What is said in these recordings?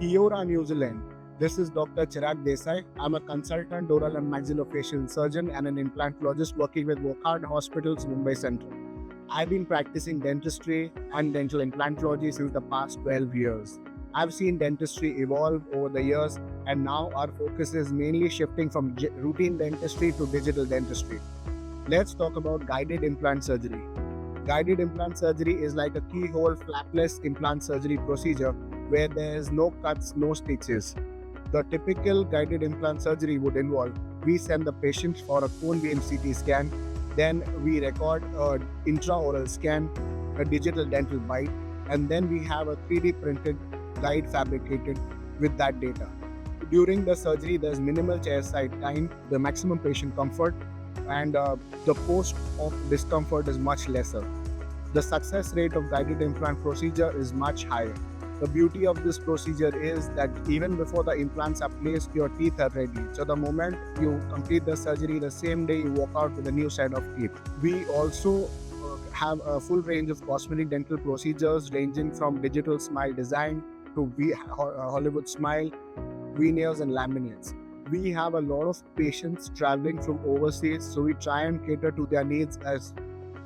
Kia ora, New Zealand. This is Dr. Chirag Desai. I'm a consultant oral and maxillofacial surgeon and an implantologist working with Wockhardt Hospitals Mumbai Central. I've been practicing dentistry and dental implantology since the past 12 years. I've seen dentistry evolve over the years, and now our focus is mainly shifting from routine dentistry to digital dentistry. Let's talk about guided implant surgery. Guided implant surgery is like a keyhole flapless implant surgery procedure where there is no cuts, no stitches. The typical guided implant surgery would involve we send the patient for a cone beam CT scan, then we record an intraoral scan, a digital dental bite, and then we have a 3D printed guide fabricated with that data. During the surgery, there's minimal chairside time, the maximum patient comfort, and the post-op discomfort is much lesser. The success rate of guided implant procedure is much higher. The beauty of this procedure is that even before the implants are placed, your teeth are ready. So the moment you complete the surgery, the same day you walk out with a new set of teeth. We also have a full range of cosmetic dental procedures ranging from digital smile design to Hollywood smile, veneers and laminates. We have a lot of patients traveling from overseas, so we try and cater to their needs as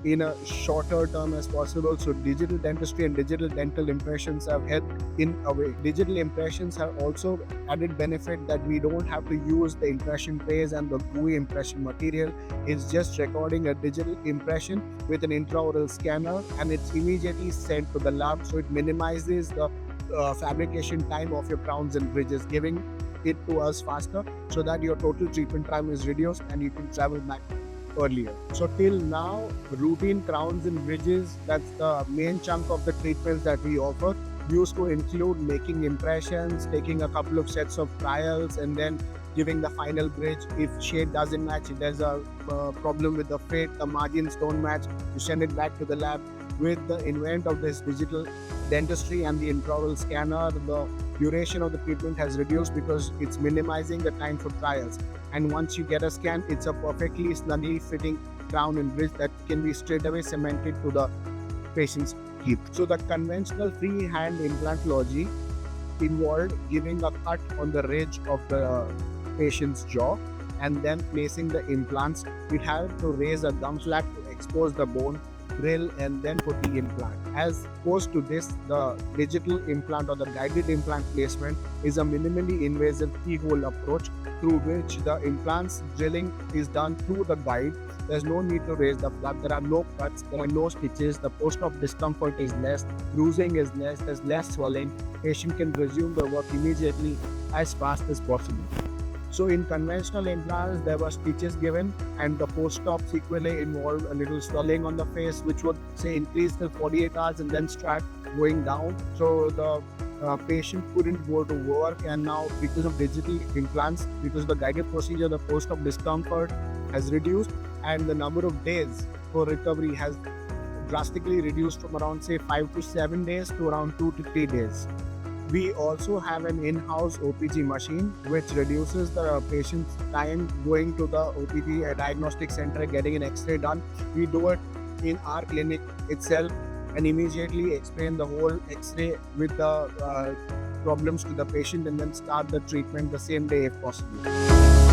in a shorter term as possible. So digital dentistry and digital dental impressions have helped in a way. Digital impressions have also added benefit that we don't have to use the impression trays and the gooey impression material. It's just recording a digital impression with an intraoral scanner, and it's immediately sent to the lab, so it minimizes the fabrication time of your crowns and bridges, giving it to us faster so that your total treatment time is reduced and you can travel back earlier. So till now, routine crowns and bridges, that's the main chunk of the treatments that we offer, used to include making impressions, taking a couple of sets of trials, and then giving the final bridge. If shade doesn't match, if there's a problem with the fit, the margins don't match, you send it back to the lab. With the invent of this digital dentistry and the intraoral scanner, the duration of the treatment has reduced because it's minimizing the time for trials. And once you get a scan, it's a perfectly snugly fitting crown and bridge that can be straight away cemented to the patient's teeth. So the conventional freehand implantology involved giving a cut on the ridge of the patient's jaw and then placing the implants. We have to raise a gum flap to expose the bone, drill, and then put the implant. As opposed to this, the digital implant or the guided implant placement is a minimally invasive keyhole approach through which the implants drilling is done through the guide. There's no need to raise the flap. There are no cuts, there are no stitches. The post-op discomfort is less, bruising is less, there's less swelling. Patient can resume the work immediately as fast as possible. So in conventional implants, there were stitches given, and the post-op sequelae involved a little swelling on the face, which would say increase till 48 hours and then start going down. So the patient couldn't go to work, and now because of digital implants, because of the guided procedure, the post-op discomfort has reduced, and the number of days for recovery has drastically reduced from around say 5 to 7 days to around 2 to 3 days. We also have an in-house OPG machine which reduces the patient's time going to the OPG diagnostic center, getting an X-ray done. We do it in our clinic itself and immediately explain the whole X-ray with the problems to the patient and then start the treatment the same day if possible.